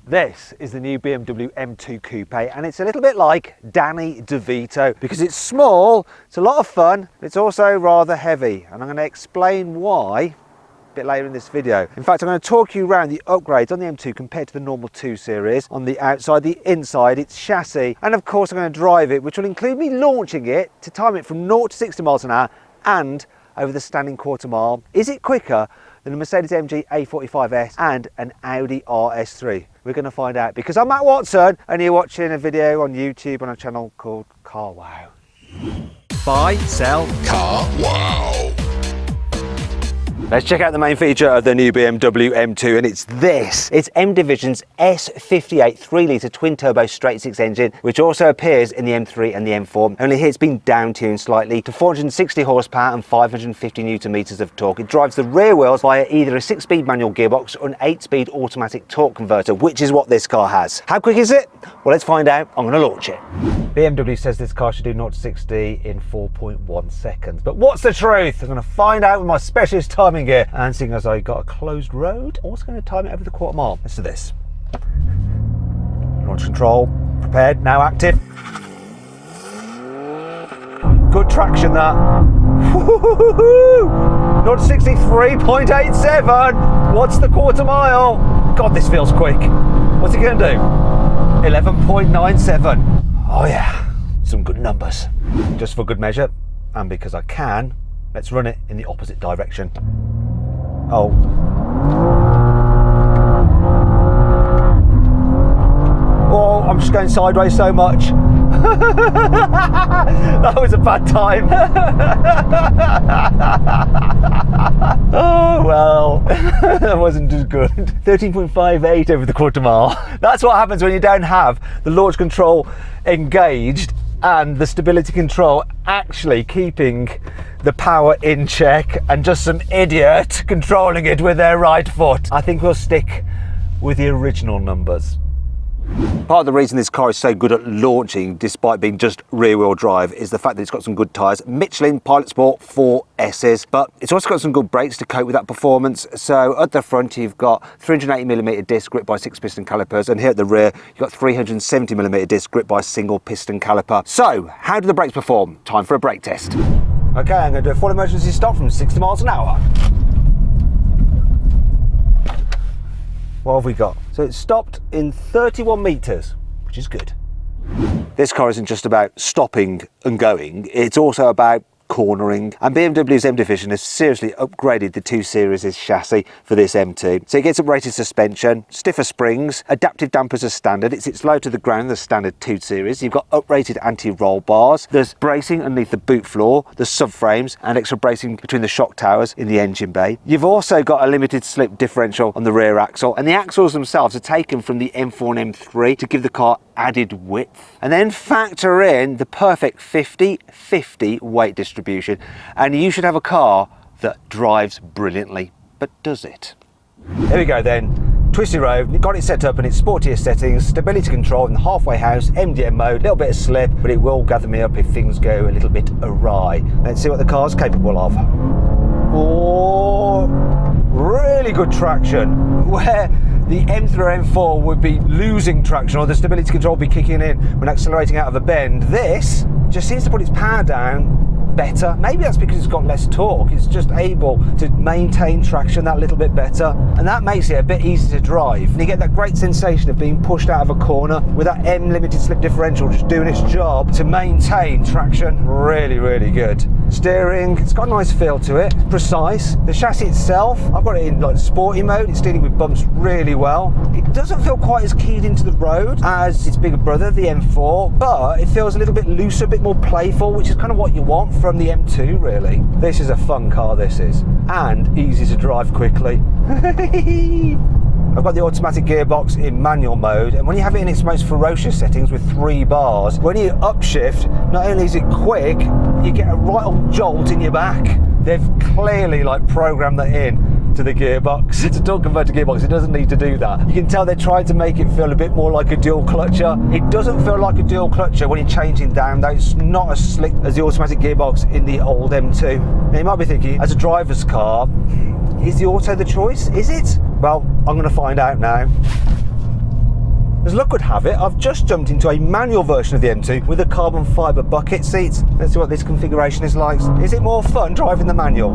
This is the new BMW M2 Coupe, and it's a little bit like Danny DeVito because it's small, it's a lot of fun, it's also rather heavy, and I'm going to explain why a bit later in this video. In fact, I'm going to talk you around the upgrades on the M2 compared to the normal 2 Series, on the outside, the inside, its chassis, and of course I'm going to drive it, which will include me launching it to time it from 0 to 60 miles an hour and over the standing quarter mile. Is it quicker than a Mercedes-AMG A45S and an Audi RS3? We're going to find out because I'm Matt Watson and you're watching a video on YouTube on a channel called Carwow. Buy, sell, Carwow. Let's check out the main feature of the new BMW M2, and it's this. It's M Division's S58 3-litre twin-turbo straight-six engine, which also appears in the M3 and the M4. Only here it's been down-tuned slightly to 460 horsepower and 550 newton-meters of torque. It drives the rear wheels via either a 6-speed manual gearbox or an 8-speed automatic torque converter, which is what this car has. How quick is it? Well, let's find out. I'm going to launch it. BMW says this car should do 0 to 60 in 4.1 seconds. But what's the truth? I'm going to find out with my specialist timing gear. And seeing as I got a closed road, I'm also going to time it over the quarter mile. Let's do this. Launch control, prepared, now active. Good traction that. Woo-hoo-hoo-hoo! 0 to 63.87. What's the quarter mile? God, this feels quick. What's it going to do? 11.97. Oh yeah, some good numbers. Just for good measure, and because I can, let's run it in the opposite direction. Oh. Oh, I'm just going sideways so much. That was a bad time. Oh well, that wasn't as good. 13.58 over the quarter mile. That's what happens when you don't have the launch control engaged and the stability control actually keeping the power in check and just some idiot controlling it with their right foot. I think we'll stick with the original numbers. Part of the reason this car is so good at launching, despite being just rear-wheel drive, is the fact that it's got some good tyres. Michelin Pilot Sport 4Ss, but it's also got some good brakes to cope with that performance. So at the front, you've got 380mm disc grip by 6-piston calipers, and here at the rear, you've got 370mm disc grip by single-piston caliper. So, how do the brakes perform? Time for a brake test. Okay, I'm going to do a full emergency stop from 60 miles an hour. What have we got? So it's stopped in 31 meters, which is good. This car isn't just about stopping and going, it's also about cornering, and BMW's M Division has seriously upgraded the 2 Series' chassis for this M2. So it gets uprated suspension, stiffer springs, adaptive dampers as standard. It sits low to the ground, the standard 2 Series. You've got uprated anti-roll bars. There's bracing underneath the boot floor, the subframes, and extra bracing between the shock towers in the engine bay. You've also got a limited slip differential on the rear axle, and the axles themselves are taken from the M4 and M3 to give the car added width. And then factor in the perfect 50-50 weight distribution, and you should have a car that drives brilliantly. But does it? Here we go then. Twisty road, got it set up in its sportiest settings, stability control in the halfway house, MDM mode, a little bit of slip, but it will gather me up if things go a little bit awry. Let's see what the car's capable of. Oh, really good traction, where the M3 or M4 would be losing traction, or the stability control would be kicking in when accelerating out of a bend. This just seems to put its power down better. Maybe that's because it's got less torque. It's just able to maintain traction that little bit better, and that makes it a bit easier to drive. And you get that great sensation of being pushed out of a corner with that M limited slip differential just doing its job to maintain traction. Really, really good. Steering, it's got a nice feel to it, precise. The chassis itself, I've got it in like sporty mode. It's dealing with bumps really well. It doesn't feel quite as keyed into the road as its bigger brother, the M4, but it feels a little bit looser, a bit more playful, which is kind of what you want from the M2, really. This is a fun car, this is, and easy to drive quickly. I've got the automatic gearbox in manual mode, and when you have it in its most ferocious settings with 3 bars, when you upshift, not only is it quick, you get a right old jolt in your back. They've clearly programmed that in to the gearbox. It's a torque converter gearbox, it doesn't need to do that. You can tell they're trying to make it feel a bit more like a dual clutcher. It doesn't feel like a dual clutcher when you're changing down though. It's not as slick as the automatic gearbox in the old M2. Now you might be thinking, as a driver's car, is the auto the choice? Is it? Well, I'm going to find out now. As luck would have it, I've just jumped into a manual version of the M2 with the carbon fibre bucket seats. Let's see what this configuration is like. Is it more fun driving the manual?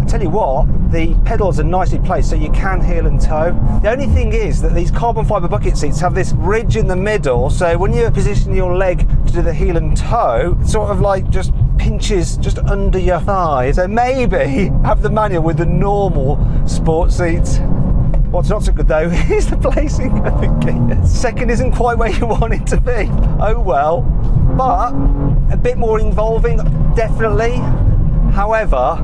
Tell you what, the pedals are nicely placed so you can heel and toe. The only thing is that these carbon fibre bucket seats have this ridge in the middle, so when you position your leg to do the heel and toe, it sort of like just pinches just under your thigh. So maybe have the manual with the normal sport seats. What's not so good though is the placing of the gears. Second isn't quite where you want it to be. Oh well, but a bit more involving, definitely. However,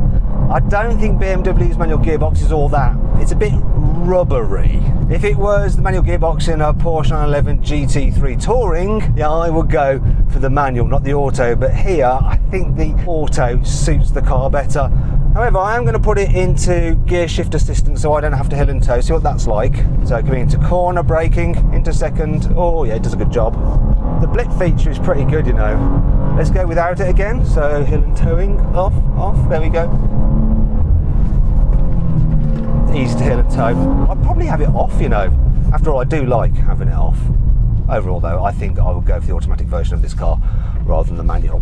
I don't think BMW's manual gearbox is all that. It's a bit rubbery. If it was the manual gearbox in a Porsche 911 GT3 Touring, yeah, I would go for the manual, not the auto. But here, I think the auto suits the car better. However, I am going to put it into gear shift assistant so I don't have to heel and toe, see what that's like. So coming into corner, braking, into second. Oh yeah, it does a good job. The blip feature is pretty good, you know. Let's go without it again. So heel and towing, off, there we go. Easy to heel and toe. I'd probably have it off, you know. After all, I do like having it off. Overall though, I think I would go for the automatic version of this car rather than the manual.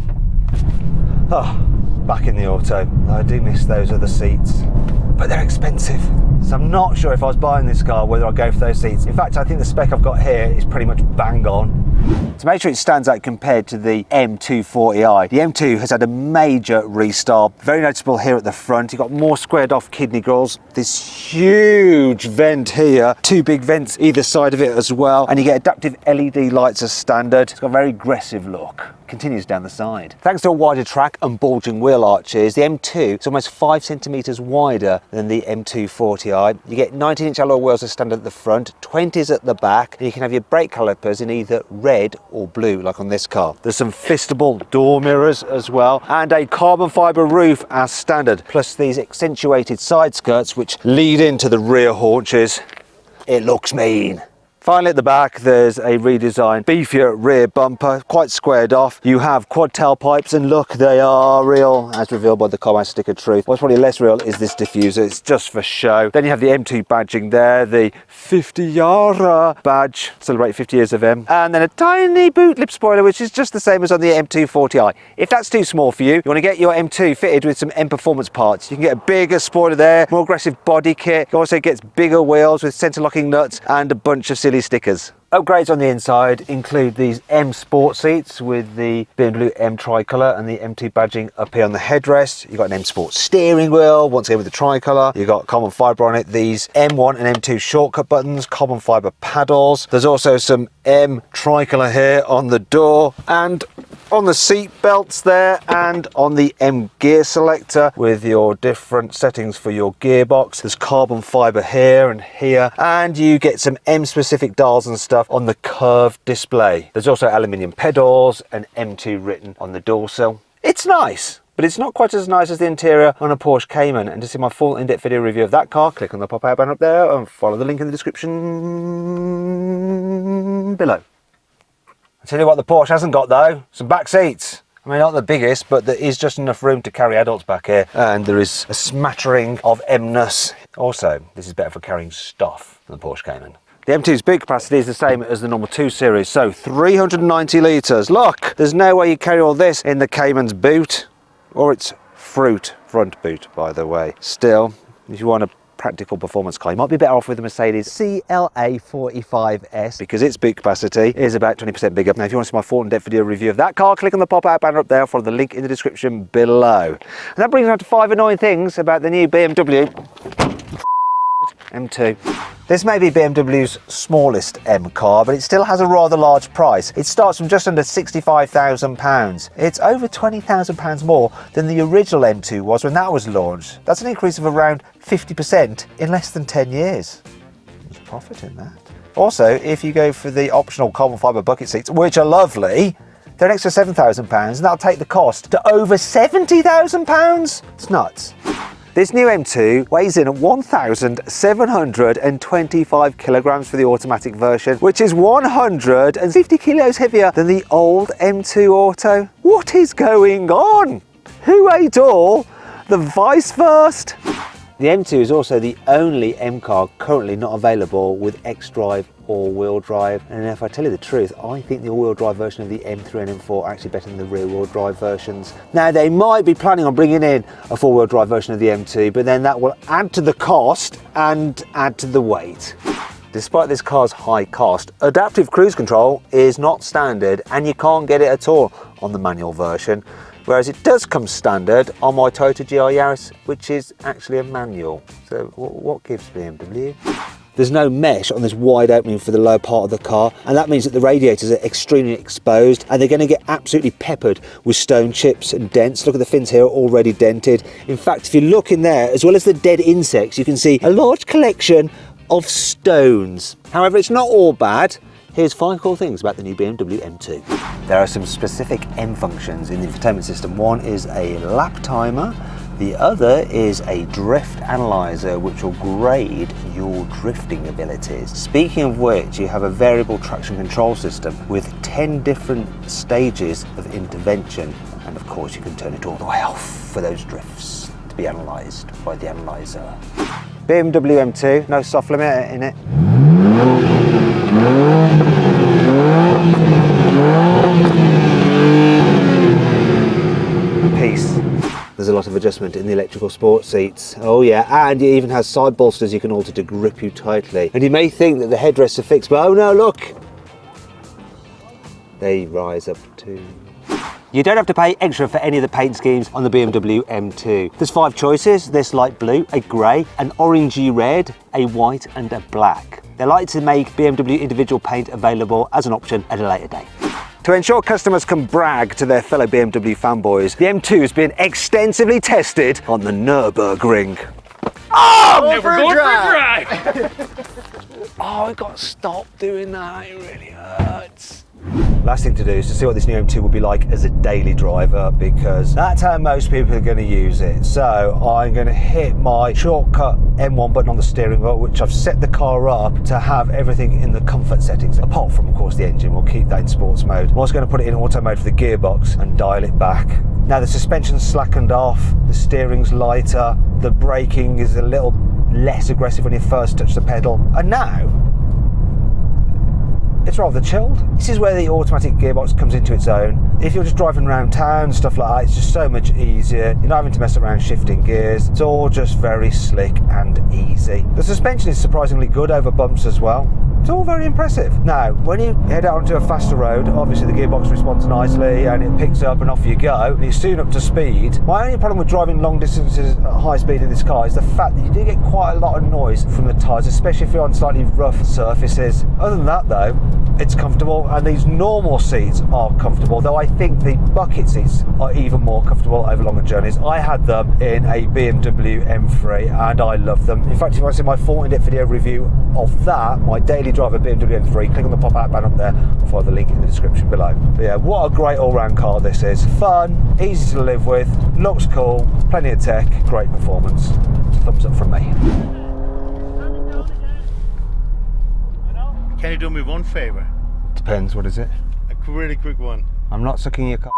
Oh, back in the auto. I do miss those other seats, but they're expensive. So I'm not sure if I was buying this car whether I'd go for those seats. In fact, I think the spec I've got here is pretty much bang on. To make sure it stands out compared to the M240i, the M2 has had a major restyle. Very noticeable here at the front. You've got more squared off kidney grills, this huge vent here, two big vents either side of it as well, and you get adaptive LED lights as standard. It's got a very aggressive look. Continues down the side. Thanks to a wider track and bulging wheel arches, the M2 is almost 5 centimetres wider than the M240i. You get 19-inch alloy wheels as standard at the front, 20s at the back, and you can have your brake calipers in either red or blue, like on this car. There's some fistable door mirrors as well, and a carbon fibre roof as standard, plus these accentuated side skirts which lead into the rear haunches. It looks mean. Finally at the back there's a redesigned beefier rear bumper, quite squared off. You have quad tailpipes and look, they are real as revealed by the carwow sticker truth. What's probably less real is this diffuser, it's just for show. Then you have the M2 badging there, the 50-year badge, celebrate 50 years of M. And then a tiny boot lip spoiler which is just the same as on the M240i. If that's too small for you, you want to get your M2 fitted with some M Performance parts. You can get a bigger spoiler there, more aggressive body kit. It also gets bigger wheels with centre locking nuts and a bunch of silly stickers. Upgrades on the inside include these M Sport seats with the BMW M tricolour and the M2 badging up here on the headrest. You've got an M Sport steering wheel, once again with the tricolour. You've got carbon fibre on it, these M1 and M2 shortcut buttons, carbon fibre paddles. There's also some M tricolour here on the door and on the seat belts there, and on the M gear selector with your different settings for your gearbox. There's carbon fibre here and here, and you get some M specific dials and stuff on the curved display. There's also aluminium pedals and M2 written on the door sill. It's nice, but it's not quite as nice as the interior on a Porsche Cayman. And to see my full in-depth video review of that car, click on the pop-out banner up there and follow the link in the description below. I'll tell you what the Porsche hasn't got though, some back seats. I mean, not the biggest, but there is just enough room to carry adults back here. And there is a smattering of M-ness. Also, this is better for carrying stuff than the Porsche Cayman. The M2's boot capacity is the same as the normal 2 Series, so 390 litres. Look, there's no way you carry all this in the Cayman's boot, or its fruit front boot, by the way. Still, if you want a practical performance car, you might be better off with the Mercedes CLA 45S because its boot capacity is about 20% bigger. Now, if you want to see my full in-depth video review of that car, click on the pop-out banner up there, follow the link in the description below. And that brings us on to 5 annoying things about the new BMW M2. This may be BMW's smallest M car, but it still has a rather large price. It starts from just under £65,000. It's over £20,000 more than the original M2 was when that was launched. That's an increase of around 50% in less than 10 years. There's profit in that. Also, if you go for the optional carbon fibre bucket seats, which are lovely, they're an extra £7,000 and that'll take the cost to over £70,000. It's nuts. This new M2 weighs in at 1,725 kilograms for the automatic version, which is 150 kilos heavier than the old M2 Auto. What is going on? Who ate all the vice first? The M2 is also the only M car currently not available with xDrive all-wheel drive, and if I tell you the truth, I think the all-wheel drive version of the M3 and M4 are actually better than the rear-wheel drive versions. Now, they might be planning on bringing in a four-wheel drive version of the M2, but then that will add to the cost and add to the weight. Despite this car's high cost, adaptive cruise control is not standard, and you can't get it at all on the manual version, whereas it does come standard on my Toyota GR Yaris, which is actually a manual. So what gives BMW? There's no mesh on this wide opening for the lower part of the car, and that means that the radiators are extremely exposed, and they're going to get absolutely peppered with stone chips and dents. Look at the fins here, already dented. In fact, if you look in there, as well as the dead insects, you can see a large collection of stones. However, it's not all bad. Here's 5 cool things about the new BMW M2. There are some specific M functions in the infotainment system. One is a lap timer. The other is a drift analyzer, which will grade your drifting abilities. Speaking of which, you have a variable traction control system with 10 different stages of intervention. And of course, you can turn it all the way off for those drifts to be analysed by the analyzer. BMW M2, no soft limiter in it. Peace. There's a lot of adjustment in the electrical sport seats. Oh yeah, and it even has side bolsters you can alter to grip you tightly. And you may think that the headrests are fixed, but oh no, look! They rise up too. You don't have to pay extra for any of the paint schemes on the BMW M2. There's 5 choices: this light blue, a grey, an orangey red, a white and a black. They like to make BMW individual paint available as an option at a later date. To ensure customers can brag to their fellow BMW fanboys, the M2 has been extensively tested on the Nürburgring. Oh, we're going for a drive! Oh, I got to stop doing that, it really hurts. Last thing to do is to see what this new M2 will be like as a daily driver, because that's how most people are going to use it. So I'm going to hit my shortcut M1 button on the steering wheel, which I've set the car up to have everything in the comfort settings, apart from of course the engine. We'll keep that in sports mode. I'm also going to put it in auto mode for the gearbox and dial it back. Now the suspension's slackened off, the steering's lighter, the braking is a little less aggressive when you first touch the pedal, and now it's rather chilled. This is where the automatic gearbox comes into its own. If you're just driving around town, stuff like that, it's just so much easier. You're not having to mess around shifting gears. It's all just very slick and easy. The suspension is surprisingly good over bumps as well. It's all very impressive. Now, when you head out onto a faster road, obviously the gearbox responds nicely and it picks up and off you go, and you're soon up to speed. My only problem with driving long distances at high speed in this car is the fact that you do get quite a lot of noise from the tyres, especially if you're on slightly rough surfaces. Other than that though, it's comfortable, and these normal seats are comfortable, though I think the bucket seats are even more comfortable over longer journeys. I had them in a BMW M3 and I love them. In fact, if you want to see my full in-depth video review of that, my daily driver BMW M3, click on the pop-out button up there. I'll follow the link in the description below. But yeah, what a great all-round car this is. Fun, easy to live with, looks cool, plenty of tech, great performance. Thumbs up from me. Can you do me one favor? Depends, what is it? A really quick one. I'm not sucking your car.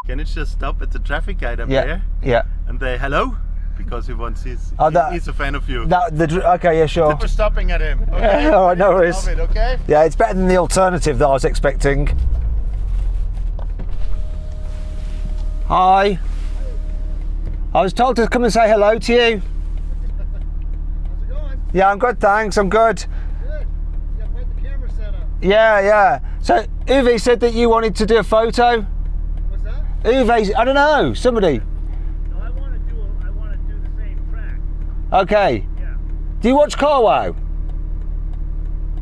Can you just stop at the traffic guy up Yeah, there? yeah. And say hello? Because he wants he's a fan of you. Okay, yeah, sure. We're stopping at him. Okay? All right, no worries. Stop it, okay? Yeah, it's better than the alternative that I was expecting. Hi. I was told to come and say hello to you. How's it going? Yeah, I'm good, thanks. I'm good. Good. You got quite the camera set up. Yeah. So Uwe said that you wanted to do a photo. What's that? Uwe, I don't know, somebody. No, I want to do the same track. Okay. Yeah. Do you watch carwow? Do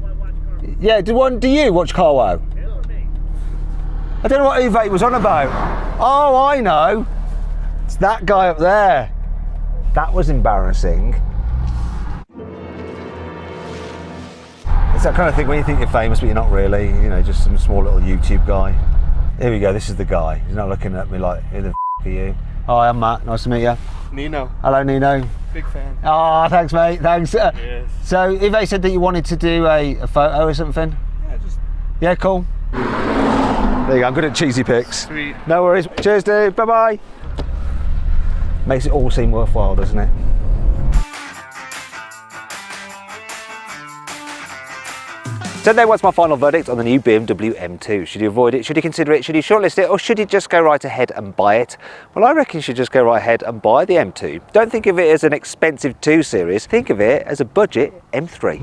I watch car? Yeah. Do you watch carwow? Him or me? I don't know what Uwe was on about. Oh, I know. It's that guy up there. That was embarrassing. It's that kind of thing when you think you're famous, but you're not really. You know, just some small little YouTube guy. Here we go. This is the guy. He's not looking at me like, who the f*** are you? Hi, I'm Matt. Nice to meet you. Nino, Hello, Nino. big fan. Oh, thanks, mate. Thanks. Yes. So, Uwe said that you wanted to do a photo or something. Yeah, just Yeah, cool. There you go. I'm good at cheesy pics. sweet. No worries. Cheers, dude. Bye-bye. Makes it all seem worthwhile, doesn't it? So then what's my final verdict on the new BMW M2? Should you avoid it? Should you consider it? Should you shortlist it? Or should you just go right ahead and buy it? Well, I reckon you should just go right ahead and buy the M2. Don't think of it as an expensive 2 Series. Think of it as a budget M3.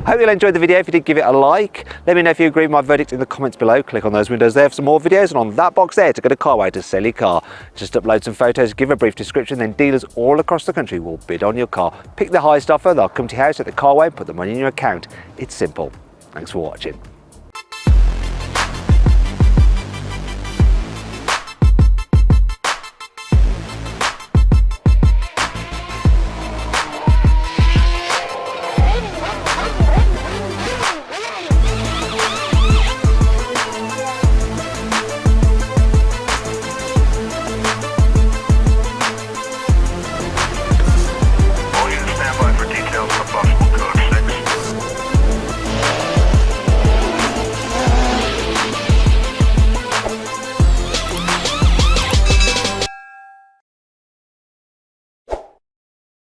Hope you'll enjoy the video. If you did, give it a like. Let me know if you agree with my verdict in the comments below. Click on those windows there for some more videos, and on that box there to go to Carwow to sell your car. Just upload some photos, give a brief description, then dealers all across the country will bid on your car. Pick the highest offer, they'll come to your house at the Carwow and put the money in your account. It's simple. Thanks for watching.